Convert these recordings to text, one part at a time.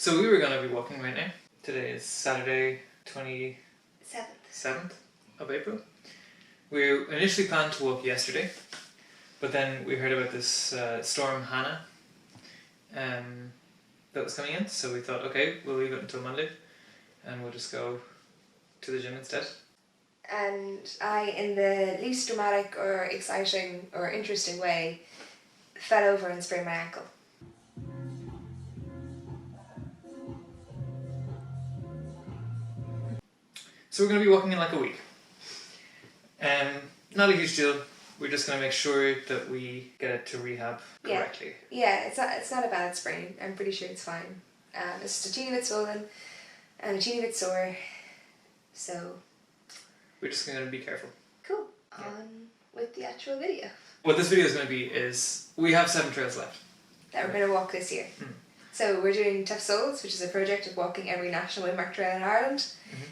So we were going to be walking right now. Today is Saturday, 7th of April. We initially planned to walk yesterday, but then we heard about this storm Hannah that was coming in, so we thought, okay, we'll leave it until Monday and we'll just go to the gym instead. And I, in the least dramatic or exciting or interesting way, fell over and sprained my ankle. So we're going to be walking in like a week. Not a huge deal. We're just going to make sure that we get it to rehab correctly. Yeah, it's not a bad sprain. I'm pretty sure it's fine. It's just a teeny bit swollen and a teeny bit sore. So we're just going to be careful. Cool. On with the actual video. What this video is going to be is we have 7 trails left that we're going to walk this year. So we're doing Tough Souls, which is a project of walking every national windmark trail in Ireland.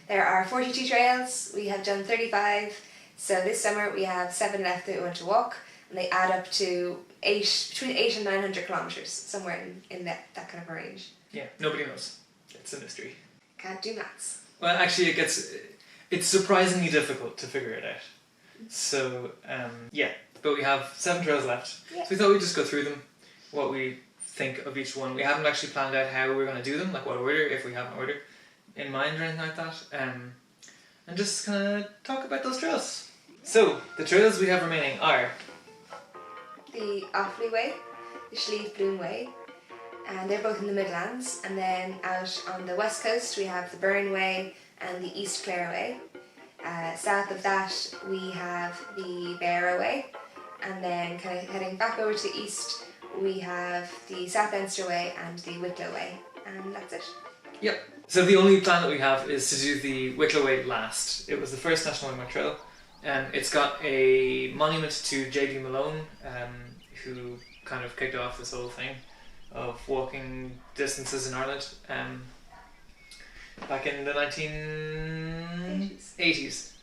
There are 42 trails. We have done 35. So this summer we have 7 left that we want to walk, and they add up to between 8 and 900 kilometres, somewhere in that kind of a range. Yeah, nobody knows. It's a mystery. Can't do maths. Well, actually it's surprisingly difficult to figure it out. So, but we have 7 trails left. Yeah. So we thought we'd just go through them, what we think of each one. We haven't actually planned out how we're going to do them, like what order, if we have an order in mind or anything like that. And just kind of talk about those trails. So, the trails we have remaining are the Offaly Way, the Slieve Bloom Way, and they're both in the Midlands. And then out on the west coast we have the Beara Way and the East Clare Way. South of that we have the Beara Way, and then kind of heading back over to the east we have the South Leinster Way and the Wicklow Way, and that's it. Yep. So the only plan that we have is to do the Wicklow Way last. It was the first National Windmark Trail. It's got a monument to J.B. Malone, who kind of kicked off this whole thing of walking distances in Ireland back in the 1980s.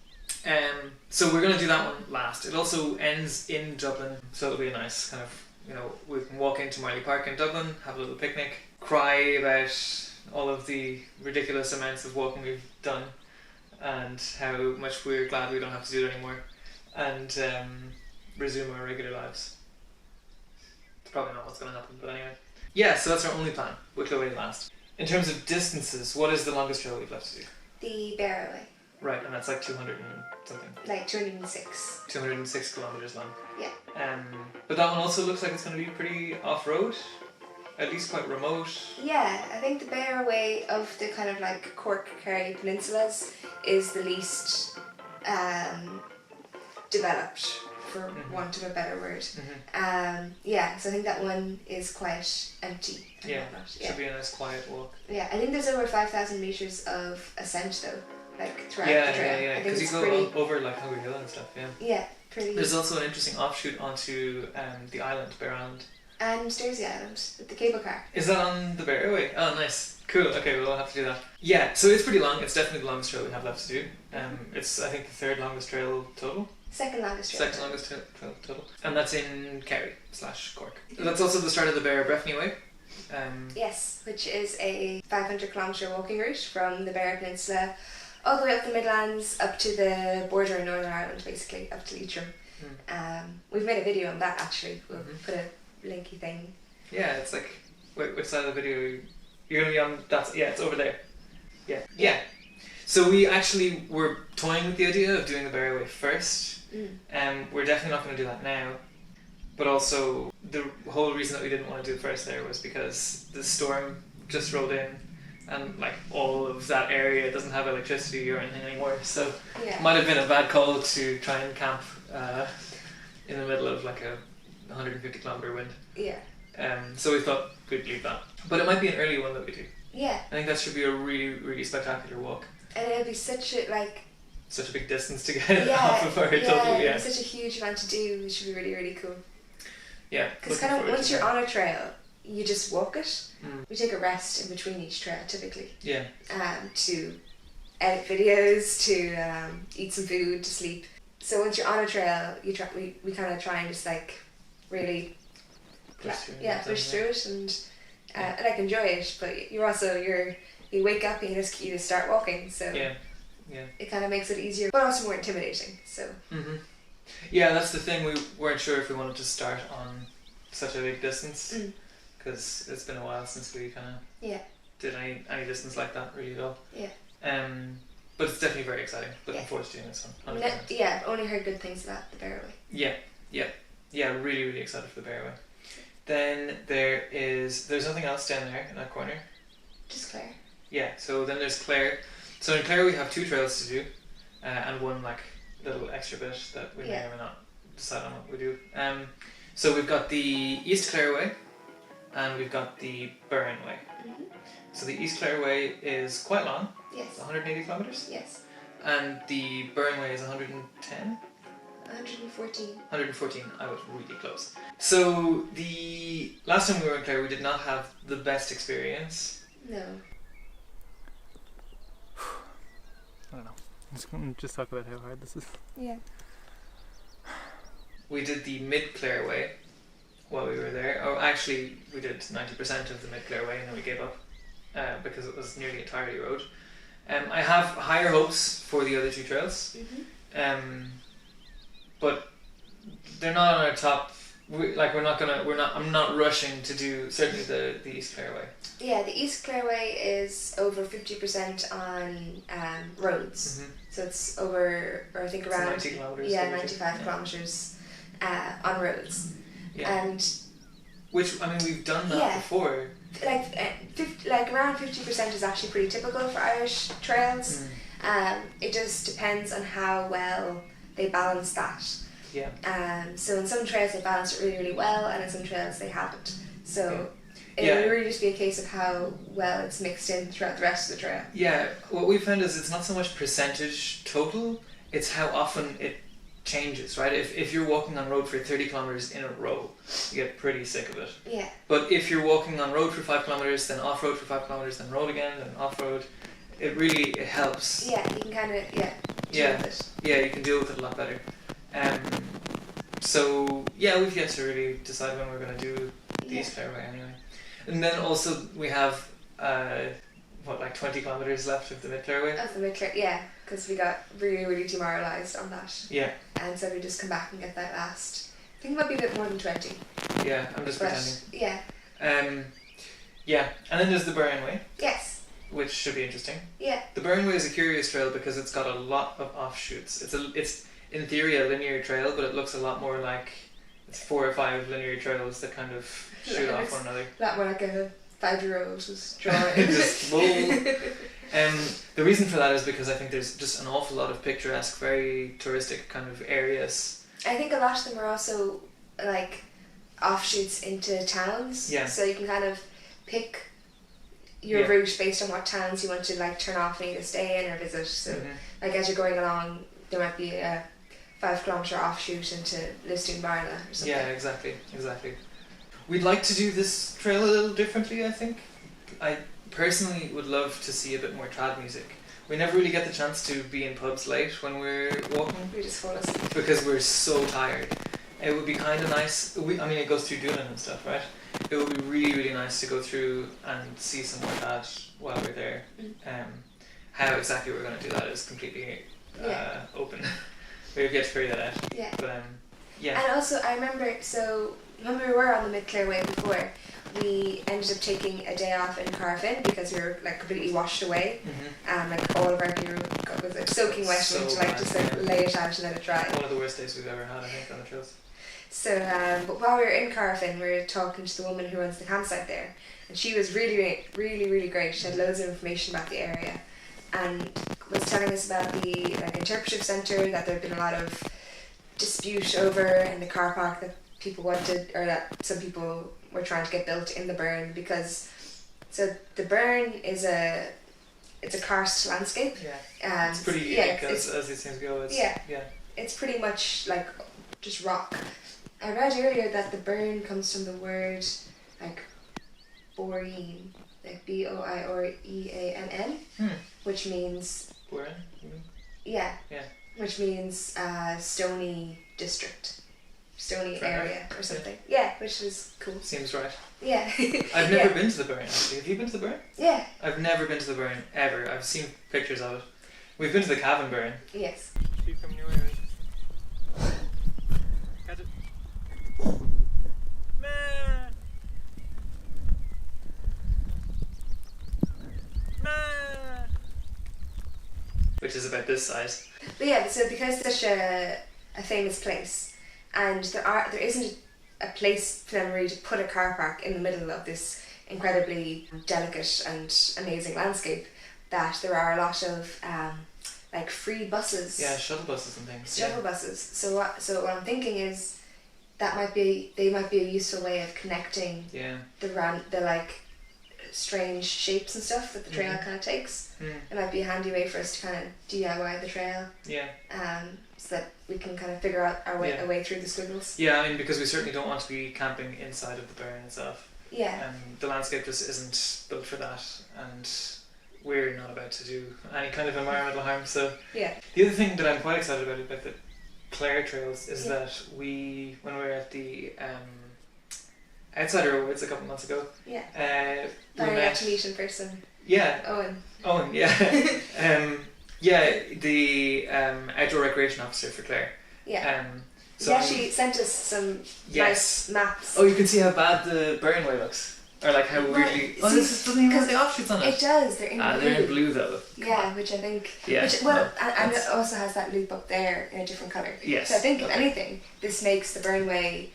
So we're going to do that one last. It also ends in Dublin, so it'll be a nice kind of, we can walk into Marley Park in Dublin, have a little picnic, cry about all of the ridiculous amounts of walking we've done and how much we're glad we don't have to do it anymore, and resume our regular lives. It's probably not what's going to happen, but anyway. Yeah, so that's our only plan, Wicklow Way last. In terms of distances, what is the longest trail we've left to do? The Beara Way. Right, and that's like 200 and something. Like 206. 206 kilometres long. Yeah. But that one also looks like it's going to be pretty off-road, at least quite remote. Yeah, I think the Beara Way of the kind of like Cork, Kerry peninsulas is the least developed, for want of a better word. So I think that one is quite empty. Yeah, should be a nice quiet walk. Yeah, I think there's over 5,000 metres of ascent though, like throughout the trail. Yeah, because you go over like Hungry Hill and stuff, Yeah, pretty. There's also an interesting offshoot onto the island, Beara Island. And Stairsy Island, with the cable car. Is that on the Beara Way? Oh, nice. Cool, okay, we'll have to do that. Yeah, so it's pretty long. It's definitely the longest trail we have left to do. It's, I think, the 3rd longest trail total. Second longest trail. Second longest trail total. And that's in Kerry/Cork. That's also the start of the Beara Way. Yes, which is a 500 kilometre walking route from the Beara Peninsula all the way up the Midlands, up to the border in Northern Ireland, basically, up to Leitrim. We've made a video on that, actually. We'll put a linky thing. Yeah, it's like, which side of the video you're going to be on? It's over there. Yeah. So we actually were toying with the idea of doing the Beara Way first. We're definitely not going to do that now. But also, the whole reason that we didn't want to do it first there was because the storm just rolled in, and like all of that area doesn't have electricity or anything anymore. So it might have been a bad call to try and camp in the middle of like a 150 kilometre wind. Yeah. So we thought we'd leave that. But it might be an early one that we do. Yeah. I think that should be a really, really spectacular walk. And it'll be such a big distance to get off of our total. Yeah, such a huge amount to do. It should be really, really cool. Yeah. Because kind of once you're on a trail, you just walk it. We take a rest in between each trail, typically. Yeah. To edit videos, to eat some food, to sleep. So once you're on a trail, we kind of try and just like really push through it, and I can enjoy it. But you wake up and you just start walking. So it kind of makes it easier, but also more intimidating. So. Yeah, that's the thing. We weren't sure if we wanted to start on such a big distance because it's been a while since we kind of did any distance like that really at all. But it's definitely very exciting. Looking forward to doing this one. 100%. Yeah, I've only heard good things about the Beara Way. Yeah, really, really excited for the Beara Way. Then there's nothing else down there in that corner. Just Clare. Yeah, so then there's Clare. So in Clare we have 2 trails to do, and one like little extra bit that we may or may not decide on what we do. So we've got the East Clare Way, and we've got the Beara Way. So the East Clare Way is quite long. Yes. 180 kilometres. Yes. And the Beara Way is 110. 114. 114. I was really close. So the last time we were in Clare, we did not have the best experience. No. I don't know. Just talk about how hard this is. Yeah. We did the Mid Clare Way while we were there. Oh, actually, we did 90% of the Mid Clare Way and then we gave up because it was nearly entirely road. I have higher hopes for the other 2 trails, but they're not on our top. I'm not rushing to do certainly the East Clare Way. Yeah, the East Clare Way is over 50% on roads. So it's over, or I think around 90 kilometres. 95 kilometres on roads. And which, I mean, we've done that before. Like around 50% is actually pretty typical for Irish trails. It just depends on how well they balance that. So in some trails they balance it really, really well, and in some trails they haven't. So it will really just be a case of how well it's mixed in throughout the rest of the trail. Yeah, what we found is it's not so much percentage total, it's how often it changes, right? If you're walking on road for 30 kilometres in a row, you get pretty sick of it. Yeah. But if you're walking on road for 5 kilometres, then off road for 5 kilometres, then road again, then off road, it helps. Yeah, you can kind of deal with it. Yeah, you can deal with it a lot better. So we've yet to really decide when we're going to do the East Clare Way anyway. And then also we have 20 kilometres left of the Mid Clare Way? Of the Mid Clare, because we got really, really demoralised on that. Yeah. And so we just come back and get that last. I think it might be a bit more than 20. Yeah, I'm just pretending. Yeah. And then there's the Beara Way. Yes. Which should be interesting. Yeah. The Beara Way is a curious trail because it's got a lot of offshoots. It's in theory a linear trail, but it looks a lot more like it's 4 or 5 linear trails that kind of shoot off one another. A lot more like a 5-year-old was drawing. Just whoa. The reason for that is because I think there's just an awful lot of picturesque, very touristic kind of areas. I think a lot of them are also like offshoots into towns. Yeah. So you can kind of pick your route based on what towns you want to like turn off and either stay in or visit. So like as you're going along, there might be a 5 kilometre offshoot into Lisdoonvarna or something. Yeah, exactly. We'd like to do this trail a little differently, I think. I personally would love to see a bit more trad music. We never really get the chance to be in pubs late when we're walking. We just fall asleep. Because we're so tired. It would be kind of nice, it goes through Doonan and stuff, right? It would be really, really nice to go through and see some more trad while we're there. How exactly we're going to do that is completely open. We've yet to figure that out. Yeah. But And also I remember, so when we were on the Mid Clare Way before, we ended up taking a day off in Carfin because we were like completely washed away, and like all of our gear was like soaking wet, and to like just like lay it out and let it dry. One of the worst days we've ever had, I think, on the trails. So, but while we were in Carfin, we were talking to the woman who runs the campsite there, and she was really, really, really great. She had loads of information about the area, and was telling us about the like interpretive centre that there'd been a lot of dispute over in the car park that people wanted, or that some people were trying to get built in the burn, because so the burn is it's a karst landscape. Yeah. It's pretty unique as these things go. It's pretty much like just rock. I read earlier that the burn comes from the word like borean, like Boireann, which means Borean, you mean? which means stony district. stony Fair area enough. or something. Yeah, which was cool. Seems right. Yeah. I've never been to the burn, actually. Have you been to the burn? Yeah. I've never been to the burn, ever. I've seen pictures of it. We've been to the Cavan burn. Yes. Sheep coming your way, right? Catch it. Man! Man! Which is about this size. But yeah, so because it's such a famous place, and there isn't a place for them really to put a car park in the middle of this incredibly delicate and amazing landscape, that there are a lot of like free buses. Yeah, shuttle buses and things. Shuttle buses. So what I'm thinking is they might be a useful way of connecting the like strange shapes and stuff that the trail kind of takes. It might be a handy way for us to kind of DIY the trail. Yeah. So that we can kind of figure out our way through the squiggles. Yeah, I mean, because we certainly don't want to be camping inside of the burn itself. Yeah. The landscape just isn't built for that, and we're not about to do any kind of environmental harm. So yeah. The other thing that I'm quite excited about the Clare trails is that when we were at the Outsider Awards a couple of months ago, we got to meet in person. Yeah. Owen, yeah. The outdoor recreation officer for Clare. Yeah. So he actually sent us some nice maps. Oh, you can see how bad the Beara Way looks. Or like how weirdly... this doesn't even have the offshoots on it. It does, they're in blue. They're in blue though. Yeah, which I think... Yeah. And it also has that loop up there in a different colour. Yes. So I think if anything, this makes the Beara Way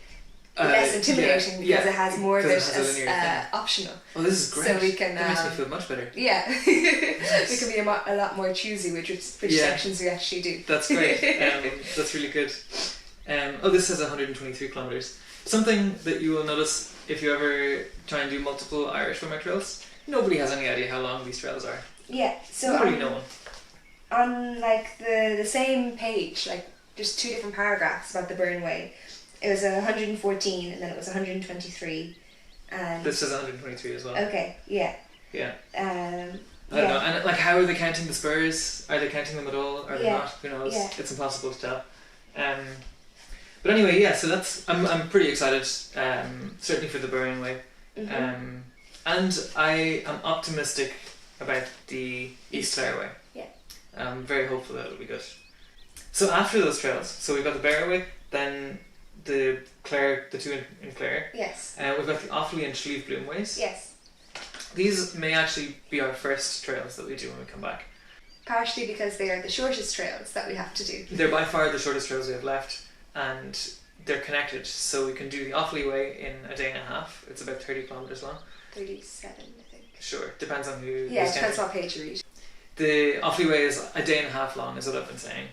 less intimidating because it has more of it as optional. Oh, this is great. So we can... That makes me feel much better. Yeah. We can be a lot more choosy with which sections we actually do. That's great. That's really good. This says 123 kilometres. Something that you will notice if you ever try and do multiple Irish swimmer trails, nobody has any idea how long these trails are. Yeah, so no one. On like the same page, like just two different paragraphs about the Beara Way, it was 114 and then it was 123. And this says 123 as well. Okay, yeah. Yeah. I don't know. And like, how are they counting the spurs? Are they counting them at all? Are they not? Who knows? Yeah. It's impossible to tell. But anyway, yeah. So I'm pretty excited. Certainly for the Beara Way. Mm-hmm. And I am optimistic about the East Clare Way. Yeah. I'm very hopeful that it'll be good. So after those trails, so we've got the Beara Way, then the two in Clare. Yes. We've got the Offaly and Slieve Bloom Ways. Yes. These may actually be our first trails that we do when we come back. Partially because they are the shortest trails that we have to do. They're by far the shortest trails we have left, and they're connected, so we can do the Offaly Way in a day and a half. It's about 30 kilometres long. 37, I think. Sure, depends on who. Yeah, it depends what page you read. The Offaly Way is a day and a half long, is what I've been saying.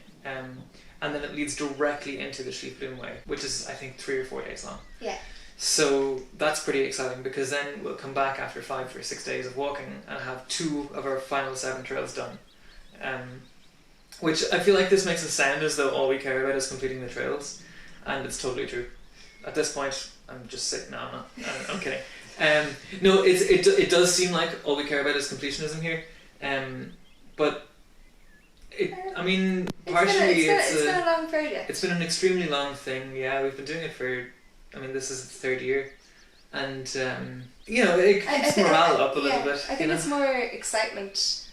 And then it leads directly into the Slieve Bloom Way, which is, I think, 3 or 4 days long. Yeah. So that's pretty exciting, because then we'll come back after 5 or 6 days of walking and have 2 of our final 7 trails done. Which I feel like this makes it sound as though all we care about is completing the trails, and it's totally true. At this point, I'm just saying, no, I'm not. I'm kidding. No, it does seem like all we care about is completionism here, but partially it's been a long project. It's been an extremely long thing. Yeah, we've been doing it for. This is the 3rd year, and it keeps morale up a little bit. I think it's more excitement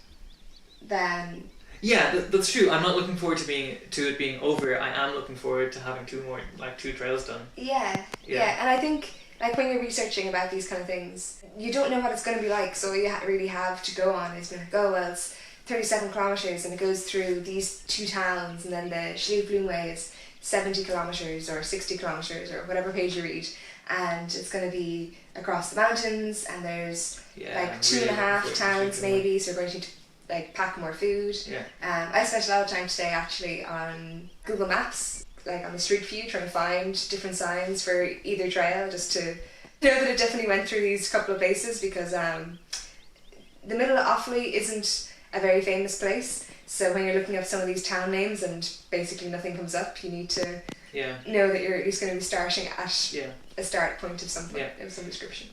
than. Yeah, that's true. I'm not looking forward to it being over. I am looking forward to having 2 trails done. Yeah, and I think when you're researching about these kind of things, you don't know what it's going to be like, so you really have to go on. It's been like, it's 37 kilometres and it goes through these 2 towns, and then the Slieve Bloom Way is 70 kilometres or 60 kilometres or whatever page you read, and it's going to be across the mountains, and there's 2.5 towns maybe, so we're going to pack more food. Yeah. I spent a lot of time today actually on Google Maps, on the street view, trying to find different signs for either trail, just to know that it definitely went through these couple of places, because the middle of Offaly isn't a very famous place, so when you're looking up some of these town names and basically nothing comes up, you need to know that you're at least going to be starting at a start point of something, of some description.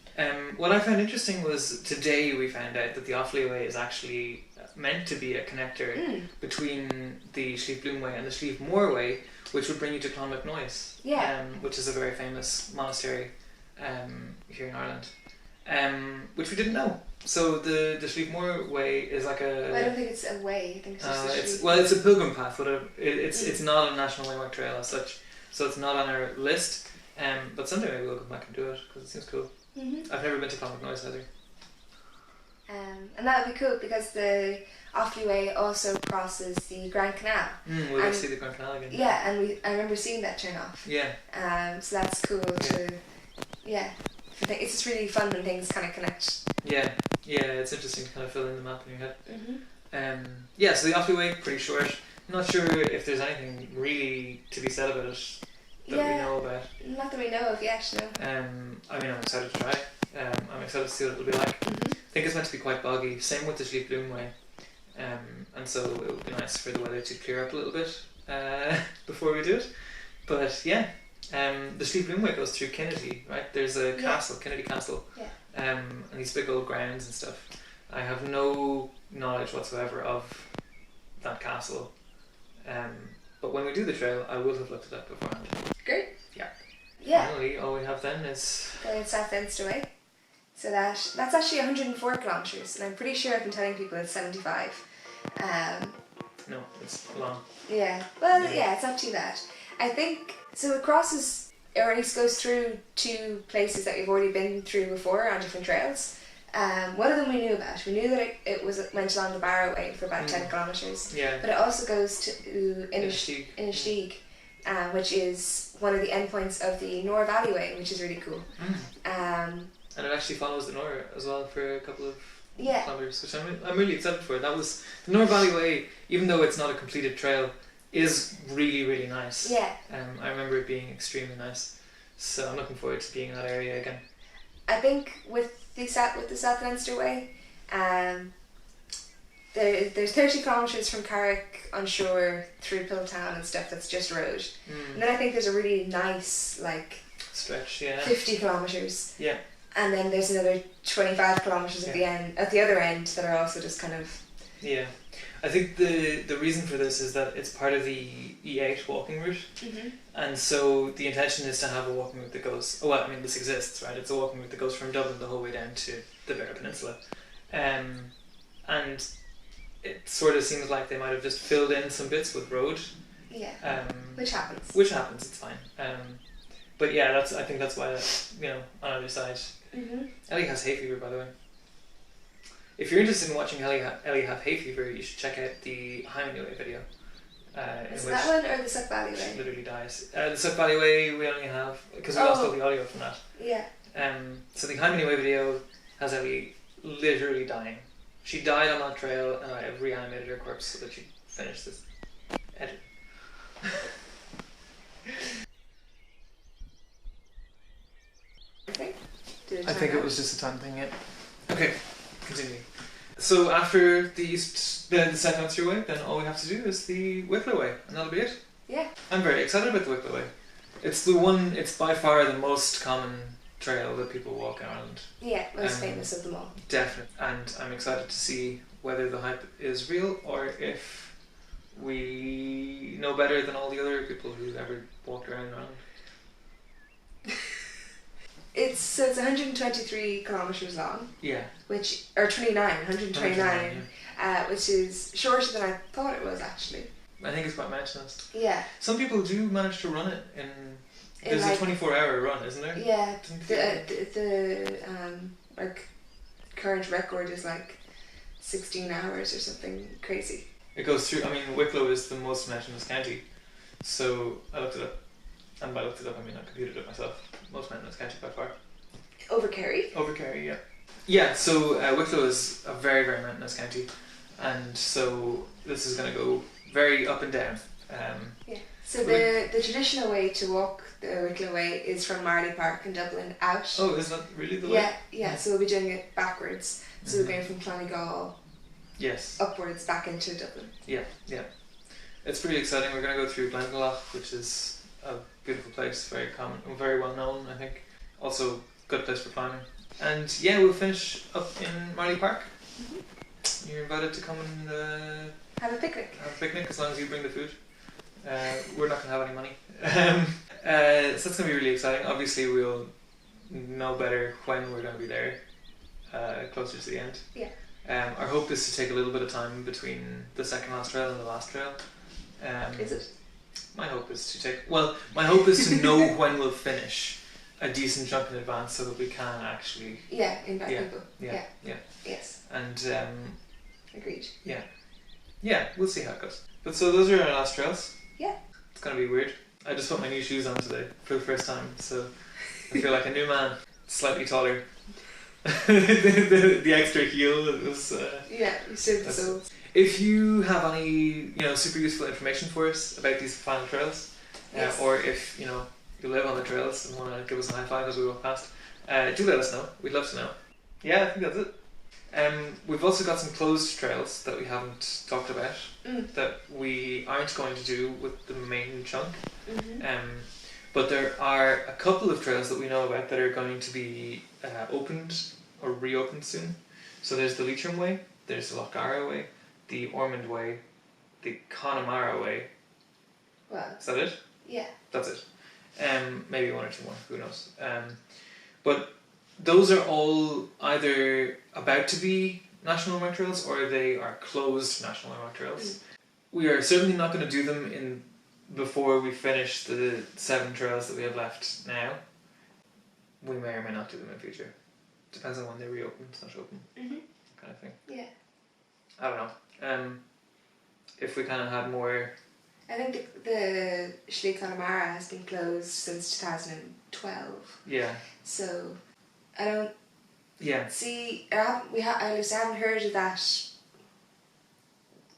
What I found interesting was today we found out that the Offaly Way is actually meant to be a connector between the Slieve Bloom Way and the Slieve Moor Way, which would bring you to Clonmacnoise, Yeah. which is a very famous monastery here in Ireland, which we didn't know. So the Slievemore Way is like a... Well, I don't think it's a way. I think it's just it's a pilgrim path, but it's not a national landmark trail as such, so it's not on our list. But someday maybe we'll go back and do it because it seems cool. I've never been to Clonmacnoise either. And that would be cool because the Offaly Way also crosses the Grand Canal. We'll get to see the Grand Canal again. Yeah, and I remember seeing that turn off. Yeah. So that's cool to, it's just really fun when things kind of connect. Yeah, it's interesting to kind of fill in the map in your head. So the Offaly Way, pretty short. I'm not sure if there's anything really to be said about it that we know about. Not that we know of yet, no. I mean, I'm excited to try. I'm excited to see what it'll be like. I think it's meant to be quite boggy. Same with the Slieve Way. And so it would be nice for the weather to clear up a little bit before we do it. But yeah, the Slieve Way goes through Kennedy, right? There's a castle, Kennedy Castle, and these big old grounds and stuff. I have no knowledge whatsoever of that castle, but when we do the trail, I will have looked it up beforehand. Great. Yeah. Finally, all we have then is the South Leinster Way. So that's actually 104 kilometres, and I'm pretty sure I've been telling people it's 75. No, it's long. Yeah, well, it's not too bad. I think, so it crosses, or at least goes through two places that we've already been through before on different trails. One of them we knew about. We knew that it went along the Beara Way for about 10 kilometres. Yeah. But it also goes to Inistioge, which is one of the endpoints of the Nor Valley Way, which is really cool. And it actually follows the Nor as well for a couple of kilometres, which I'm really excited for. That was the Nor Valley Way, even though it's not a completed trail, is really, really nice. Yeah. I remember it being extremely nice. So I'm looking forward to being in that area again. I think with the South Leinster Way, there's 30 kilometres from Carrick on shore through Piltown and stuff that's just road. And then I think there's a really nice stretch, 50 kilometres. Yeah. And then there's another 25 kilometres at the other end that are also just kind of... Yeah. I think the reason for this is that it's part of the E8 walking route. And so the intention is to have a walking route that goes... this exists, right? It's a walking route that goes from Dublin the whole way down to the Beara Peninsula. And it sort of seems like they might have just filled in some bits with road. Yeah. Which happens. It's fine. But yeah, I think that's why, on either side. Ellie has hay fever, by the way. If you're interested in watching Ellie have hay fever, you should check out the Hymen Way video. Is that one or the Suck Valley Way? She literally dies. The Suck Valley Way we only have, because we lost all the audio from that. Yeah. So the Hymen Way video has Ellie literally dying. She died on that trail, and I have reanimated her corpse so that she finished this edit. I think it was just a time thing, yeah. Okay, continue. So after the South Leinster Way, then all we have to do is the Wicklow Way, and that'll be it. Yeah. I'm very excited about the Wicklow Way. It's by far the most common trail that people walk in Ireland. Yeah, most famous of them all. Definitely. And I'm excited to see whether the hype is real or if we know better than all the other people who've ever walked around Ireland. It's 123 kilometres long. Yeah. 129, which is shorter than I thought it was actually. I think it's quite mountainous. Yeah. Some people do manage to run it in. There's a 24-hour run, isn't there? Yeah. The current record is 16 hours or something crazy. It goes through. Wicklow is the most mountainous county, so I looked it up. And by looked it up, I computed it myself. Most mountainous county by far. Over Kerry, yeah. Yeah, so Wicklow is a very, very mountainous county. And so this is going to go very up and down. So the traditional way to walk the Wicklow Way is from Marley Park in Dublin out. Oh, is that really the way? Yeah. So we'll be doing it backwards. So we're going from Clonegall upwards back into Dublin. Yeah. It's pretty exciting. We're going to go through Glendalough, which is a beautiful place, very common, very well known, I think. Also, good place for climbing. And we'll finish up in Marley Park. You're invited to come and have a picnic. As long as you bring the food. We're not going to have any money. So that's going to be really exciting. Obviously, we'll know better when we're going to be there, closer to the end. Yeah. Our hope is to take a little bit of time between the second last trail and the last trail. Is it? My hope is to know when we'll finish a decent chunk in advance so that we can actually... Yeah, invite people. Yeah. Yes. And... Agreed. Yeah, we'll see how it goes. But so those are our last trails. Yeah. It's going to be weird. I just put my new shoes on today for the first time, so I feel like a new man, slightly taller. the extra heel was... Yeah, you saved the soles. If you have any, super useful information for us about these final trails, Yes. or if, you live on the trails and want to give us a high five as we walk past, do let us know. We'd love to know. Yeah, I think that's it. We've also got some closed trails that we haven't talked about that we aren't going to do with the main chunk. But there are a couple of trails that we know about that are going to be opened or reopened soon. So there's the Leitrim Way, there's the Beara Way, the Ormond Way, the Connemara Way. Wow. Is that it? Yeah. That's it. Maybe one or two more, who knows. But those are all either about to be national landmark trails or they are closed national landmark trails. We are certainly not going to do them before we finish the 7 trails that we have left now. We may or may not do them in future. Depends on when they reopen, slash open, kind of thing. Yeah. I don't know. If we kind of had more... I think the Sliabh Connemara has been closed since 2012. Yeah. So I don't Yeah. see. At least I haven't heard of that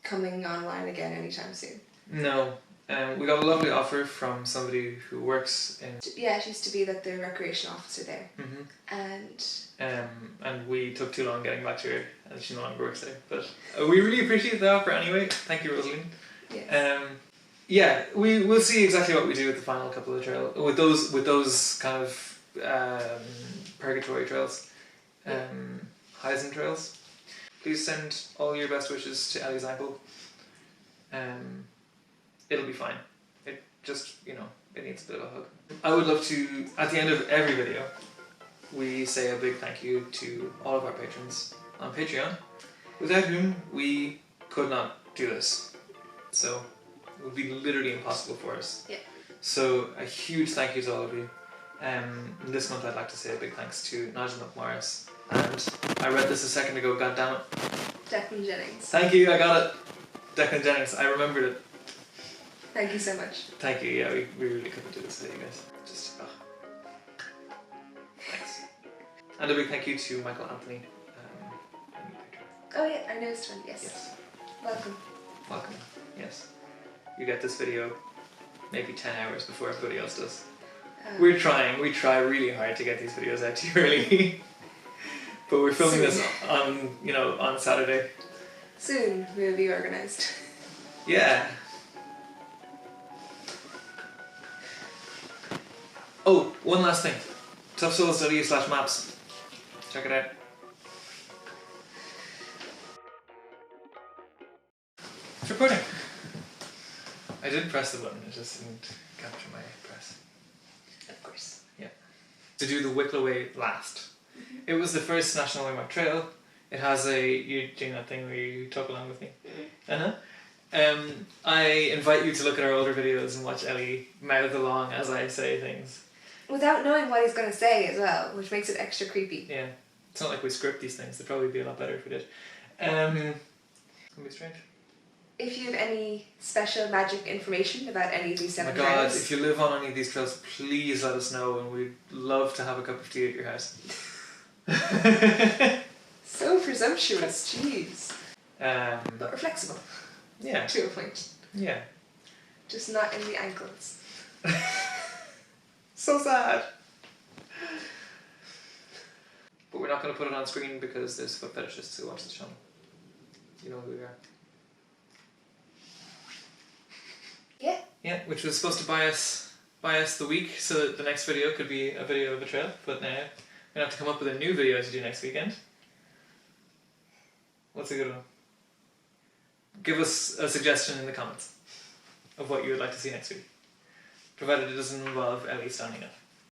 coming online again anytime soon. No. We got a lovely offer from somebody who works in... Yeah, she used to be the recreation officer there. And we took too long getting back to her, and she no longer works there. But we really appreciate the offer anyway. Thank you, Rosaline. Yes. We'll see exactly what we do with the final couple of trails, with those kind of purgatory trails, Heisen trails. Please send all your best wishes to Ellie's ankle. It'll be fine. It just, it needs a bit of a hug. I would love to, at the end of every video, we say a big thank you to all of our patrons on Patreon, without whom we could not do this. So it would be literally impossible for us. Yeah. So a huge thank you to all of you. This month I'd like to say a big thanks to Nigel McMorris. And I read this a second ago, god damn it. Declan Jennings. Thank you, I got it. Declan Jennings, I remembered it. Thank you so much. Thank you, yeah, we really couldn't do this without you guys. Thanks. And a big thank you to Michael Anthony, a new patron. Oh yeah, our newest one, yes. Yes. Welcome. Welcome, yes. You get this video maybe 10 hours before everybody else does. We try really hard to get these videos out to you early. But we're filming this on Saturday. Soon we'll be organised. Yeah. Oh, one last thing. toughsoles.ie/maps. Check it out. It's recording. I did press the button, it just didn't capture my press. Of course. Yeah. To do the Wicklow Way last. It was the first National Landmark Trail. It has you're doing that thing where you talk along with me. I invite you to look at our older videos and watch Ellie mouth along as I say things. Without knowing what he's going to say as well, which makes it extra creepy. Yeah. It's not like we script these things. They'd probably be a lot better if we did. It's going to be strange. If you have any special magic information about any of these 7 trails... Oh my god, trails, if you live on any of these trails, please let us know and we'd love to have a cup of tea at your house. So presumptuous, jeez. But we're flexible. Yeah. To a point. Yeah. Just not in the ankles. So sad. But we're not going to put it on screen because there's foot fetishists who watch this channel. You know who we are. Yeah. Yeah, which was supposed to buy us the week so that the next video could be a video of a trail, but now we're going to have to come up with a new video to do next weekend. What's a good one? Give us a suggestion in the comments. of what you would like to see next week, provided it doesn't involve Ellie standing up.